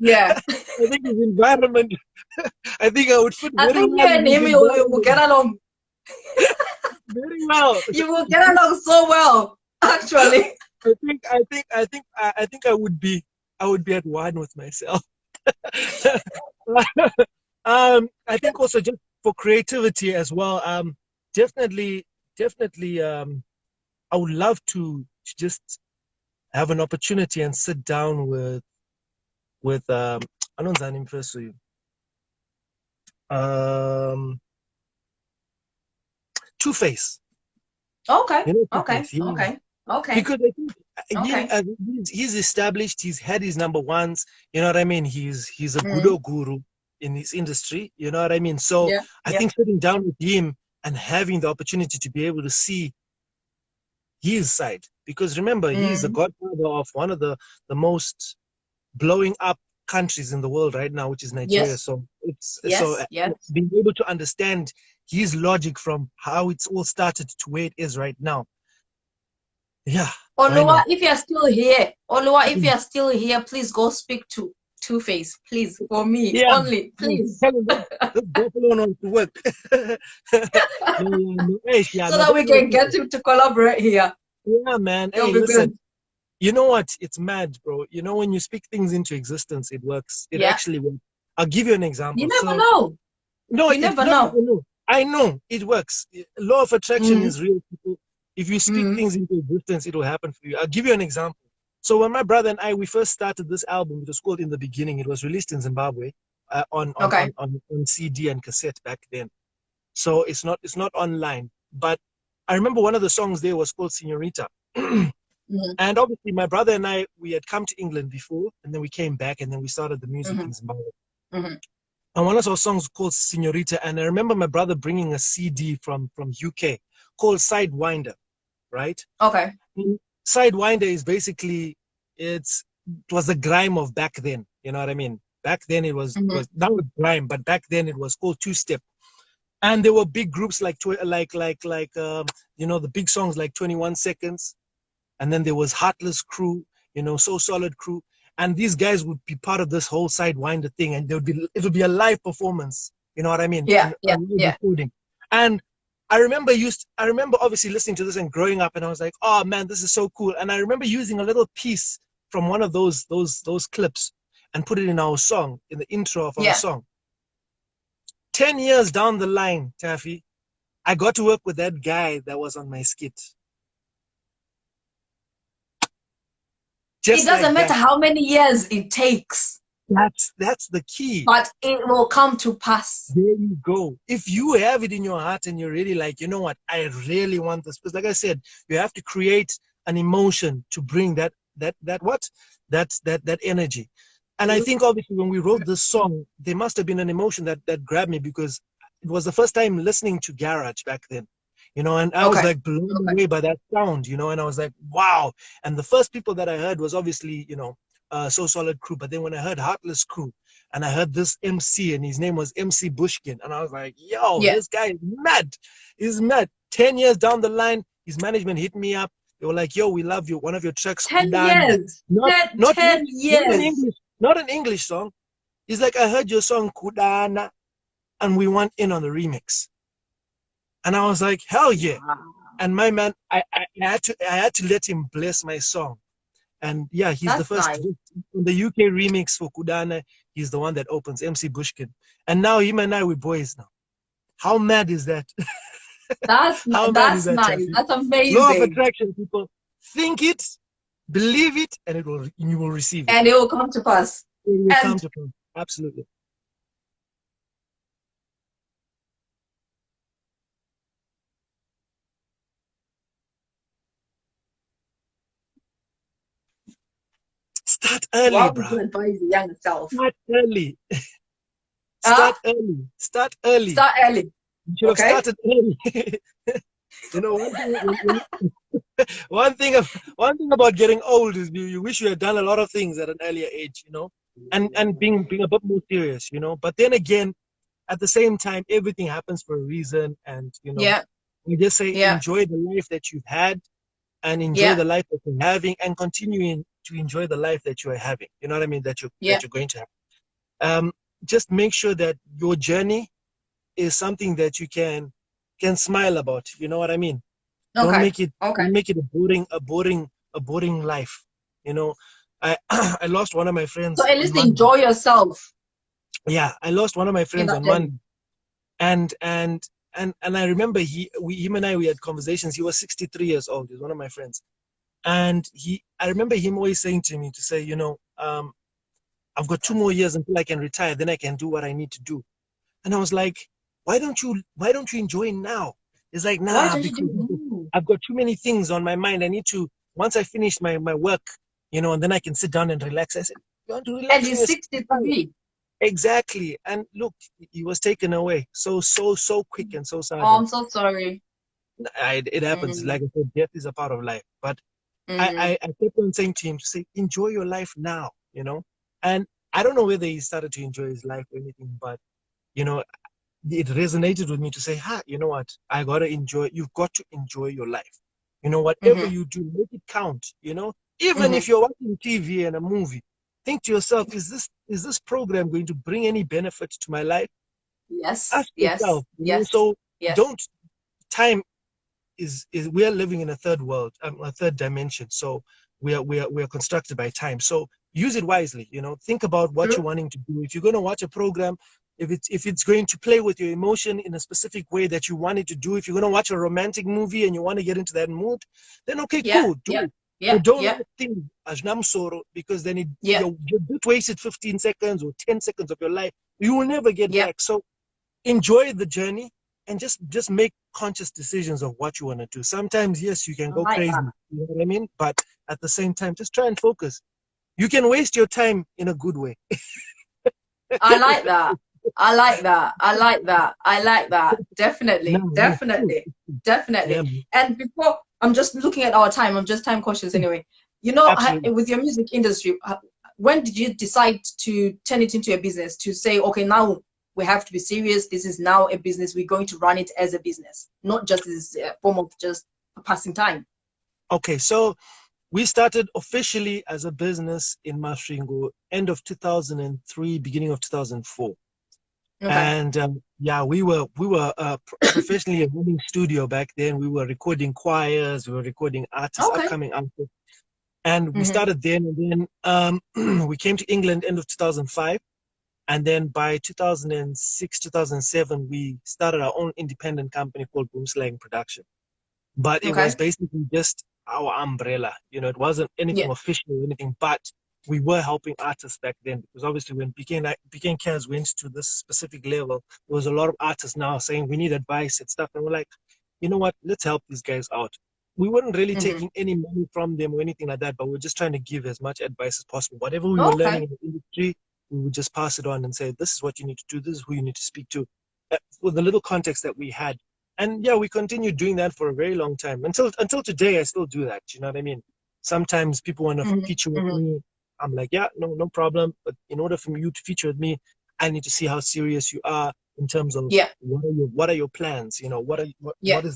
Yeah. I think his environment, I think I would fit very well. I think you and him will get along very well. You will get along so well, actually. I think I would be at one with myself. I think also just for creativity as well. Definitely. I would love to just have an opportunity and sit down with Anonzanim first. Two-Face. Okay. Because I think he's established. He's had his number ones. You know what I mean? He's a Budo guru in his industry. You know what I mean? So I think sitting down with him and having the opportunity to be able to see his side, because remember, he's the godfather of one of the most blowing up countries in the world right now, which is Nigeria. So it's being able to understand his logic from how it's all started to where it is right now. Yeah. Oluwa, if you're still here, please go speak to Two-Face, please, for me only, please. Tell him this Buffalo knows to work. So that we can get him to collaborate here. Yeah, man. Hey, listen. You know what? It's mad, bro. When you speak things into existence, it works. It actually works. I'll give you an example. You never know. No, you never know. I know it works. Law of attraction is real, people. If you speak things into existence, it will happen for you. I'll give you an example. So when my brother and we first started this album, it was called In the Beginning. It was released in Zimbabwe on CD and cassette back then. So it's not online. But I remember one of the songs there was called Señorita. And obviously my brother and we had come to England before, and then we came back, and then we started the music in Zimbabwe. And one of our songs called Señorita, and I remember my brother bringing a CD from UK called Sidewinder, right? Okay. And Sidewinder is basically, it was the grime of back then. You know what I mean? Back then it was now it's grime, but back then it was called two-step. And there were big groups like the big songs like 21 Seconds. And then there was Heartless Crew, So Solid Crew. And these guys would be part of this whole Sidewinder thing, and it would be a live performance. You know what I mean? Recording. And I remember obviously listening to this and growing up, and I was like, oh man, this is so cool. And I remember using a little piece from one of those clips and put it in our song, in the intro of our song. 10 years down the line, Taffy, I got to work with that guy that was on my skit. It doesn't matter how many years it takes. That's the key. But it will come to pass. There you go. If you have it in your heart and you're really like, you know what, I really want this. Because like I said, you have to create an emotion to bring that energy. And I think obviously when we wrote this song, there must have been an emotion that grabbed me, because it was the first time listening to garage back then, and I was like blown away by that sound, and I was like, wow. And the first people that I heard was obviously, So Solid Crew. But then when I heard Heartless Crew and I heard this MC and his name was MC Bushkin, and I was like, yo, this guy is mad. He's mad. 10 years down the line, his management hit me up. They were like, yo, we love you. One of your tracks. 10 years. Not 10 years. Not an English song. He's like, I heard your song Kudana and we want in on the remix. And I was like, hell yeah. Wow. And my man, I had to let him bless my song. And yeah, he's the first. Nice. On the UK remix for Kudana, he's the one that opens, MC Bushkin. And now him and I, we're boys now. How mad is that? That's nice. That's amazing. Law of attraction, people. Think it, believe it, and you will receive it. And it will come to pass. It will come to pass. Absolutely. Start early, bro. To advise the young self. Start early. Start early. Start early. Start early. You should have started early. One thing about getting old is you wish you had done a lot of things at an earlier age, and being a bit more serious, But then again, at the same time, everything happens for a reason, and you just say enjoy the life that you've had, and enjoy the life that you're having, and continuing to enjoy the life that you are having. You know what I mean? That you're going to have. Just make sure that your journey is something that you can smile about. You know what I mean? Okay. Don't make it a boring life. I lost one of my friends. So at least enjoy yourself. Yeah, I lost one of my friends on Monday, and I remember him and I, we had conversations. He was 63 years old. He's one of my friends, and I remember him always saying to me to say, I've got 2 more years until I can retire. Then I can do what I need to do. And I was like, why don't you enjoy now? It's like, nah, because I've got too many things on my mind. I need to, once I finish my work, and then I can sit down and relax. I said, you want to relax? And he's 63. Exactly. And look, he was taken away so quick and so sad. Oh, I'm so sorry. It happens. Like I said, death is a part of life. But I kept on saying to him to say, enjoy your life now, And I don't know whether he started to enjoy his life or anything, but, it resonated with me to say, you know what? You've got to enjoy your life. Whatever you do, make it count, Even if you're watching TV and a movie, think to yourself, is this program going to bring any benefit to my life? Yes. Ask yourself. Time is we are living in a third world, a third dimension. So we are constructed by time. So use it wisely, think about what you're wanting to do. If you're going to watch a program, if it's going to play with your emotion in a specific way that you want it to do, if you're going to watch a romantic movie and you want to get into that mood, then okay, cool, do it. But don't let things because then you wasted 15 seconds or 10 seconds of your life. You will never get back. So enjoy the journey and just make conscious decisions of what you want to do. Sometimes, yes, you can go crazy, you know what I mean? But at the same time, just try and focus. You can waste your time in a good way. I like that. Definitely. Yeah. And before, I'm just looking at our time. I'm just time cautious anyway. With your music industry, when did you decide to turn it into a business? To say, okay, now we have to be serious. This is now a business. We're going to run it as a business, not just as a form of just a passing time. Okay, so we started officially as a business in Masvingo, end of 2003, beginning of 2004. Okay. And we were professionally running studio back then. We were recording choirs, we were recording artists, upcoming artists, and we started then. And then we came to England end of 2005, and then by 2006, 2007, we started our own independent company called Boomslang Production. But it was basically just our umbrella. It wasn't anything official or anything, but we were helping artists back then, because obviously when became Kazz went to this specific level, there was a lot of artists now saying we need advice and stuff, and we're like, you know what, let's help these guys out. We weren't really taking any money from them or anything like that, but we're just trying to give as much advice as possible. Whatever we were learning in the industry, we would just pass it on and say, this is what you need to do, this is who you need to speak to, with the little context that we had. And yeah, we continued doing that for a very long time. Until today, I still do that. You know what I mean? Sometimes people want to feature with me. I'm like, yeah, no problem. But in order for you to feature with me, I need to see how serious you are in terms of what are your plans? You know, what is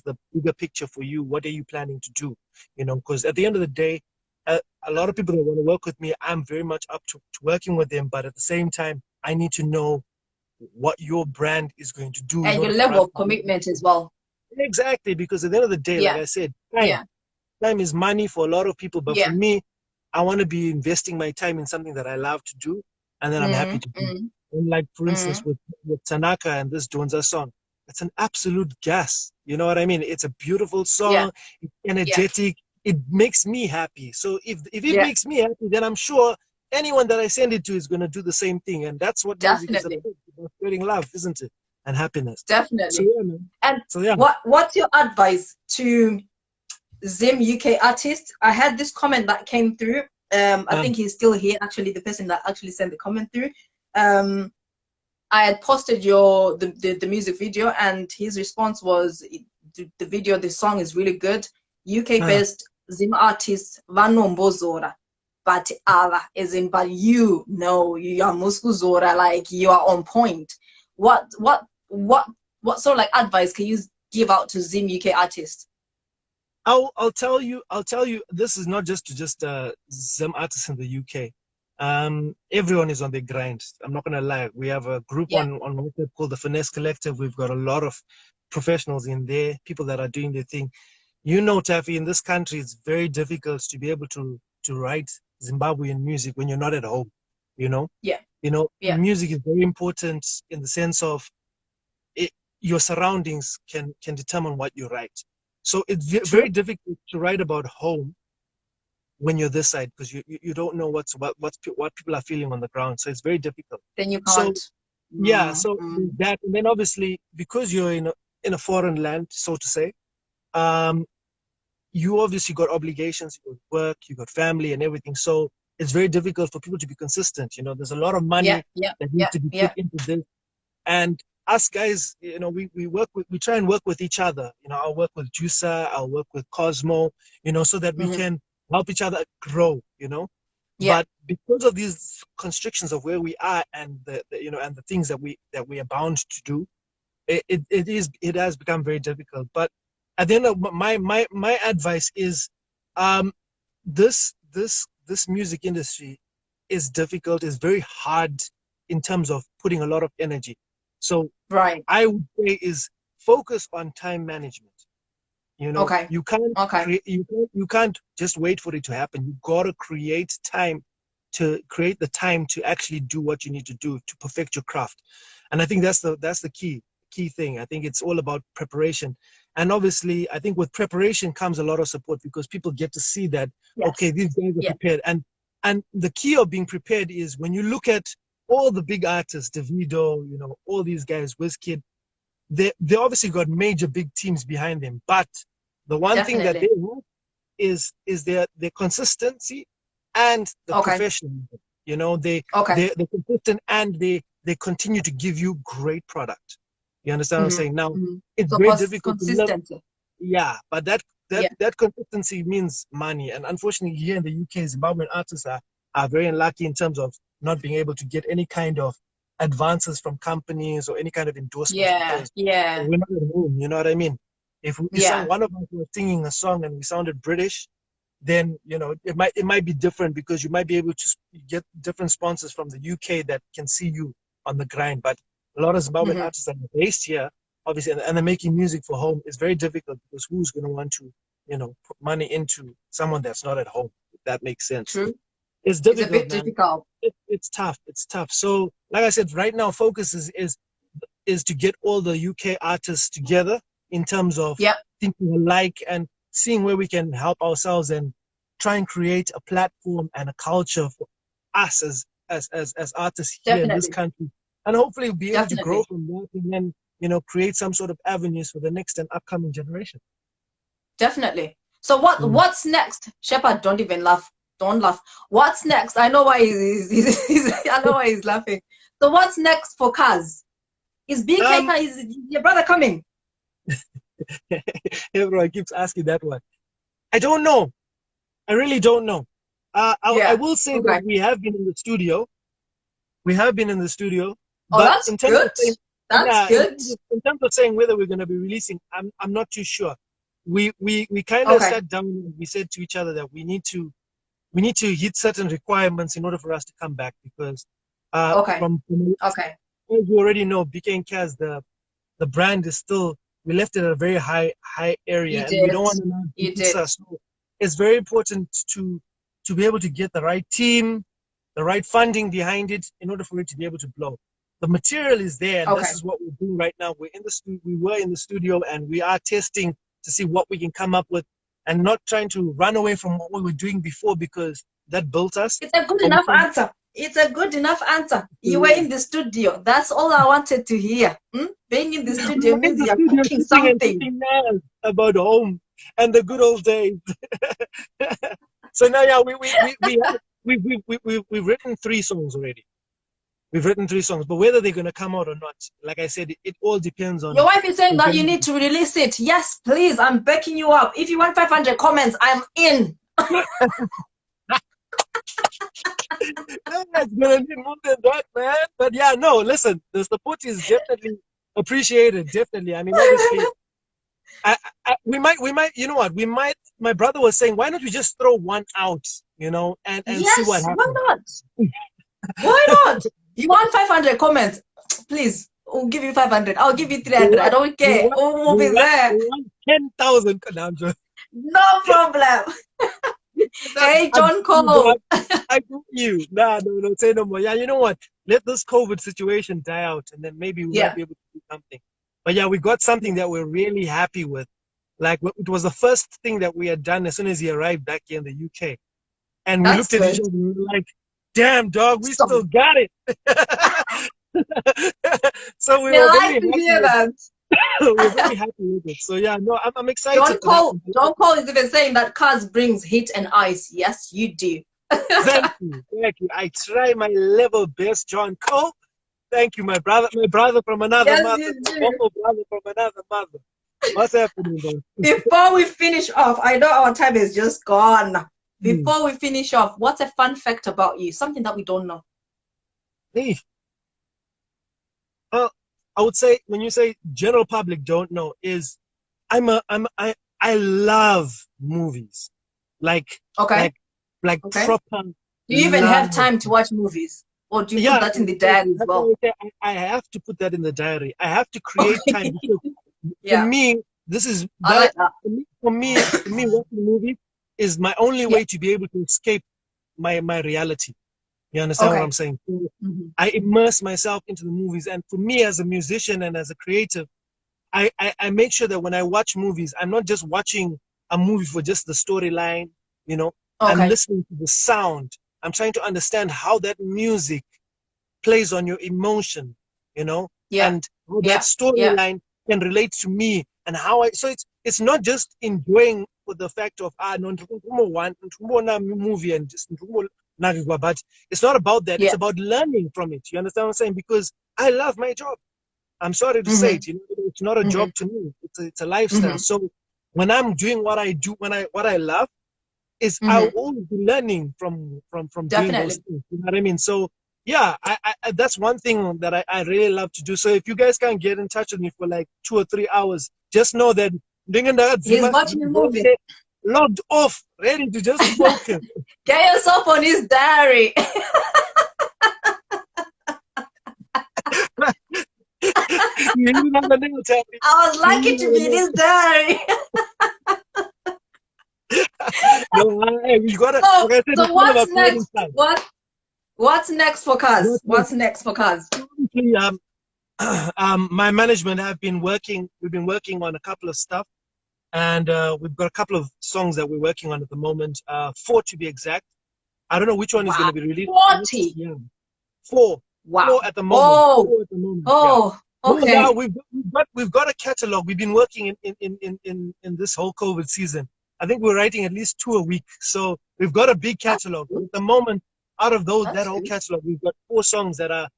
the bigger picture for you? What are you planning to do? You know, because at the end of the day, a lot of people that want to work with me, I'm very much up to working with them. But at the same time, I need to know what your brand is going to do. And your level of commitment as well. Exactly, because at the end of the day, like I said, time is money for a lot of people. But for me, I want to be investing my time in something that I love to do, and then I'm happy to do. And like, for instance, with Tanaka and this Donza song, it's an absolute gas. You know what I mean? It's a beautiful song. It's energetic. It makes me happy. So if it makes me happy, then I'm sure anyone that I send it to is going to do the same thing. And that's what music is about spreading love, isn't it? And happiness. Definitely. So, yeah, man. And so, what's your advice to Zim UK artists? I had this comment that came through. I think he's still here, actually, the person that actually sent the comment through. I had posted the music video, and his response was, the song is really good. UK-based Zim artists, Vanombozora. But as in, but you know, you are Muskuzora, like you are on point. What sort of like advice can you give out to Zim UK artists? I'll tell you, this is not just Zim artists in the UK. Everyone is on their grind. I'm not gonna lie. We have a group on WhatsApp called the Finesse Collective. We've got a lot of professionals in there, people that are doing their thing. You know, Taffy, in this country, it's very difficult to be able to write Zimbabwean music when you're not at home. You know. You know, music is very important in the sense of your surroundings can determine what you write. So it's very difficult to write about home when you're this side, because you don't know what people are feeling on the ground. So it's very difficult. Then you can't. So that, and then obviously because you're in a foreign land, so to say, you obviously got obligations, you got work, you got family and everything. So it's very difficult for people to be consistent. You know, there's a lot of money that needs to be put into this. And us guys, you know, we try and work with each other. You know, I'll work with Juicer, I'll work with Cosmo, you know, so that we can help each other grow, you know. But because of these constrictions of where we are and the things that we are bound to do, it has become very difficult. But at the end of my advice is, this music industry is difficult, is very hard in terms of putting a lot of energy. So I would say is focus on time management. You know, you can't just wait for it to happen. You gotta create the time to actually do what you need to do to perfect your craft. And I think that's the key thing. I think it's all about preparation. And obviously, I think with preparation comes a lot of support, because people get to see that, okay, these guys are prepared. And the key of being prepared is when you look at all the big artists, Davido, you know, all these guys, Wizkid, they obviously got major big teams behind them. But the one thing that they have is their consistency and the professionalism. You know, they're consistent, and they continue to give you great product. You understand what I'm saying? Now, it's very difficult to but that consistency means money. And unfortunately, here in the UK, Zimbabwean artists are very unlucky in terms of not being able to get any kind of advances from companies or any kind of endorsement. We're not at home, you know what I mean? If one of us was singing a song and we sounded British, then, you know, it might be different, because you might be able to get different sponsors from the UK that can see you on the grind. But a lot of Zimbabwean artists that are based here, obviously, and they're making music for home, is very difficult, because who's going to want to, you know, put money into someone that's not at home, if that makes sense. True. It's difficult, it's a bit difficult. It's tough. It's tough. So, like I said, right now, focus is to get all the UK artists together in terms of thinking alike and seeing where we can help ourselves and try and create a platform and a culture us as artists here in this country, and hopefully be able to grow from that, and then, you know, create some sort of avenues for the next and upcoming generation. Definitely. So what's next? Shepherd, don't even laugh. Don't laugh. What's next? I know why I know why he's laughing. So what's next for Kazz? Is BK, is your brother coming? Everyone keeps asking that one. I don't know. I really don't know. I will say that we have been in the studio. We have been in the studio. Oh, that's good. That's good. In terms of saying whether we're going to be releasing, I'm not too sure. We kind of sat down and we said to each other that we need to hit certain requirements in order for us to come back, because from as you already know, BK and Kazz, the brand is still, we left it at a very high area, and we don't want to lose us. So it's very important to be able to get the right team, the right funding behind it in order for it to be able to blow. The material is there, and this is what we're doing right now. We're in the studio. We were in the studio, and we are testing to see what we can come up with, and not trying to run away from what we were doing before, because that built us. It's a good enough answer. It's a good enough answer. You were in the studio. That's all I wanted to hear. Being in the studio means you're cooking something. About home and the good old days. So now, yeah, we've written 3 songs already. We've written 3 songs, but whether they're going to come out or not, like I said, it all depends on. Your wife is saying that you need to release it. Yes, please. I'm backing you up. If you want 500 comments, I'm in. It's gonna need more than that, man. But yeah, no, listen, the support is definitely appreciated. Definitely. I mean, obviously, we might, you know what? We might. My brother was saying, why don't we just throw one out, you know, and see what happens? Why not? Why not? You want 500 comments? Please, we'll give you 500. I'll give you 300. I don't care. We'll be there. 10,000. No problem. Hey, John Cole. I got you. No, say no more. Yeah, you know what? Let this COVID situation die out, and then maybe we might be able to do something. But yeah, we got something that we're really happy with. Like, it was the first thing that we had done as soon as he arrived back here in the UK. And we looked at each other and we were like, damn, dog, we still got it. So we were very happy with that. We're very happy with it. So yeah, no, I'm excited. John Cole is even saying that Kazz brings heat and ice. Yes, you do. Thank you. I try my level best, John Cole. Thank you, my brother from another mother. Uncle brother from another mother. What's happening, though? Before we finish off, I know our time is just gone. Before we finish off, what's a fun fact about you? Something that we don't know. Hey. I would say, when you say general public don't know, is I love movies. Like proper. Do you even have time to watch movies? Or do you put that in the diary as well? I have to put that in the diary. I have to create time. For me, this is for me watching movies is my only way to be able to escape my reality. You understand what I'm saying? So I immerse myself into the movies, and for me as a musician and as a creative, I make sure that when I watch movies, I'm not just watching a movie for just the storyline, you know. I'm listening to the sound. I'm trying to understand how that music plays on your emotion, you know, and how that storyline can relate to me, and how so it's not just enjoying for the fact of movie and just, but it's not about that. It's about learning from it. You understand what I'm saying? Because I love my job. I'm sorry to say it. You know, it's not a job to me. It's a lifestyle. So when I'm doing what I do, what I love, is I'll always be learning from doing those things. You know what I mean? So yeah, I that's one thing that I really love to do. So if you guys can't get in touch with me for like 2 or 3 hours, just know that he's watching a movie. Logged off, ready to just focus. Get yourself on his diary. I was lucky to be in his diary. We gotta, so what's next? What's next for Kazz? What's next for Kazz? My management we've been working on a couple of stuff. And we've got a couple of songs that we're working on at the moment, 4 to be exact. I don't know which one is Wow. going to be released. 40. Yeah. Four. Wow. Four at the moment. Oh. Four at the moment. Oh. Yeah. Okay. No, we've got a catalog. We've been working in this whole COVID season. I think we're writing at least 2 a week. So we've got a big catalog. At the moment, out of that whole catalog, we've got 4 songs that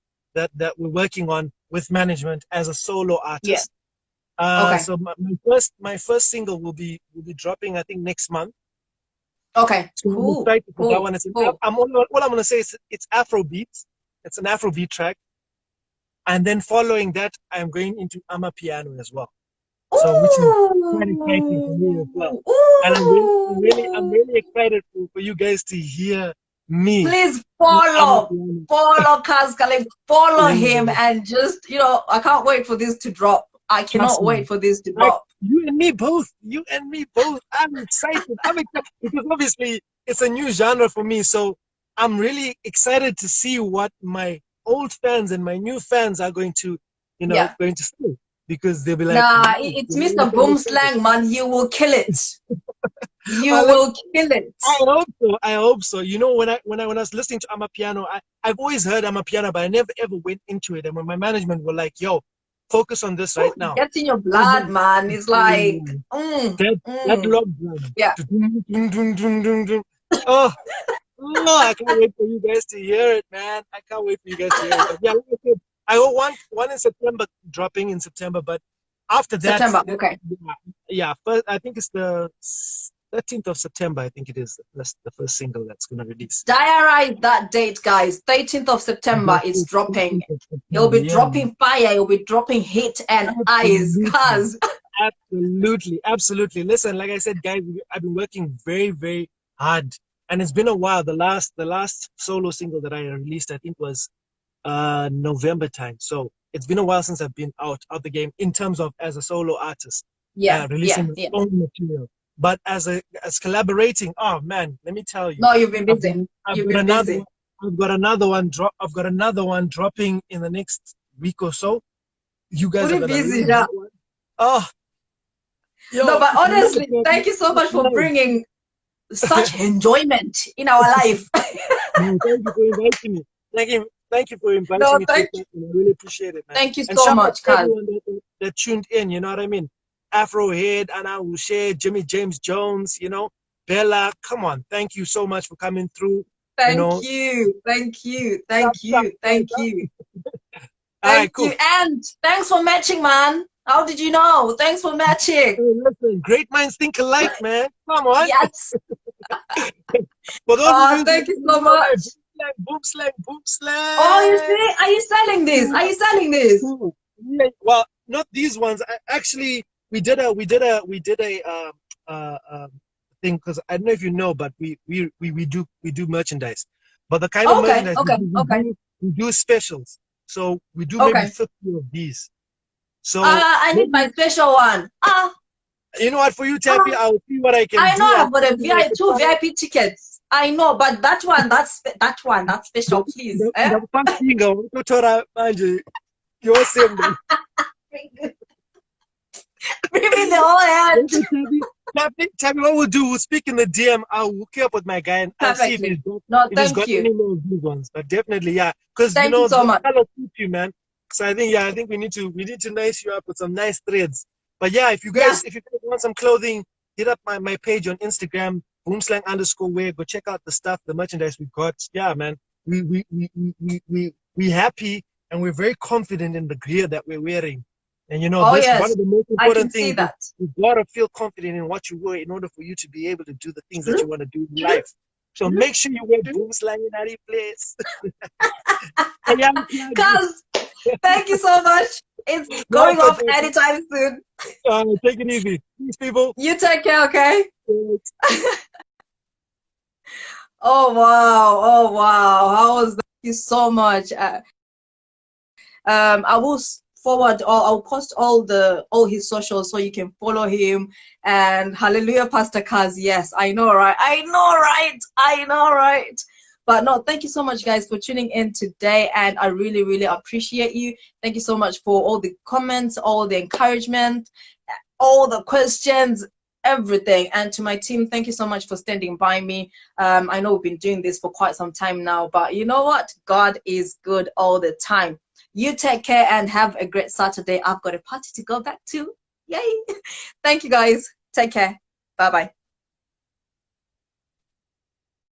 we're working on with management as a solo artist. Yeah. Okay. So my first single will be dropping, I think, next month. Okay. So Cool. I'm excited for that one. Cool. All I'm gonna say is it's Afrobeat. It's an Afrobeat track, and then following that, I'm going into Amapiano as well. So which is quite exciting for me as well. Ooh. And I'm really excited for you guys to hear me. Please follow Kazz Khaliff, follow him, and just, you know, I can't wait for this to drop. I cannot wait for this to drop. You and me both. I'm excited. Because obviously it's a new genre for me. So I'm really excited to see what my old fans and my new fans are going to, going to say. Because they'll be like, nah, it's Mr. Boomslang, man. You will kill it. You will kill it. I hope so. You know, when I was listening to Amapiano, I've always heard Amapiano, but I never ever went into it. And when my management were like, yo, focus on this right now. It's in your blood, man. It's like that love drum. Yeah. Oh, I can't wait for you guys to hear it, man. I can't wait for you guys to hear it. But yeah, like I said, I got one in September, dropping in September, but after that, September, okay. Yeah, first, I think it's the 13th of September, I think it is. That's the first single that's going to release. Diarize that date, guys. 13th of September is dropping. It'll be dropping fire. It'll be dropping hit and eyes, Kazz. Absolutely. Listen, like I said, guys, I've been working very, very hard. And it's been a while. The last solo single that I released, I think, was November time. So it's been a while since I've been out the game in terms of as a solo artist. Releasing my own material. But as collaborating, oh man, let me tell you. No, you've been busy. I've got another one dropping in the next week or so. You guys are busy now. Oh. Yo, no, but honestly, thank you so much for bringing such enjoyment in our life. No, thank you for inviting me. Thank you for inviting me. I really appreciate it, man. Thank you so much, Kazz. That tuned in, you know what I mean? Afro Head, Anna Ushe, Jimmy James Jones, Bella. Come on, thank you so much for coming through. Thank you. All right, cool. And thanks for matching, man. How did you know? Thanks for matching. Hey, listen, great minds think alike, man. Come on. Yes. Thank you so much. Boom slang. Oh, you see? Are you selling this? Well, not these ones. Actually, we did a thing, because I don't know if you know, but we do merchandise. But the kind of merchandise we do specials. So we do maybe 50 of these. So I need my special one. You know what? For you, Tappy, I'll see what I can do. I know I've got two VIP tickets. I know, but that's special, please. You're same. Bring me the whole hand. Tell me what we'll do. We'll speak in the DM. I'll hook you up with my guy and I'll see if he's got any more of these ones. But definitely, yeah. Because thank you so much. I'll keep you, man. So I think we need to nice you up with some nice threads. But yeah, if you guys want some clothing, hit up my page on Instagram, boomslang_wear. Go check out the stuff, the merchandise we've got. Yeah, man. We happy and we're very confident in the gear that we're wearing. And one of the most important things is you've got to feel confident in what you wear in order for you to be able to do the things that you want to do in life. So make sure you wear boomslang in any place. Kazz, thank you so much. It's going off anytime soon. Take it easy. Peace, people. You take care, okay? Oh wow. How was that? Thank you so much. I will forward or I'll post all his socials so you can follow him. And hallelujah, Pastor Kazz. Yes, I know, right? But no, thank you so much, guys, for tuning in today, and I really, really appreciate you. Thank you so much for all the comments, all the encouragement, all the questions. everything. And to my team, thank you so much for standing by me. I know we've been doing this for quite some time now, but you know what? God is good all the time. You take care and have a great Saturday. I've got a party to go back to. Yay. Thank you guys. Take care. Bye bye.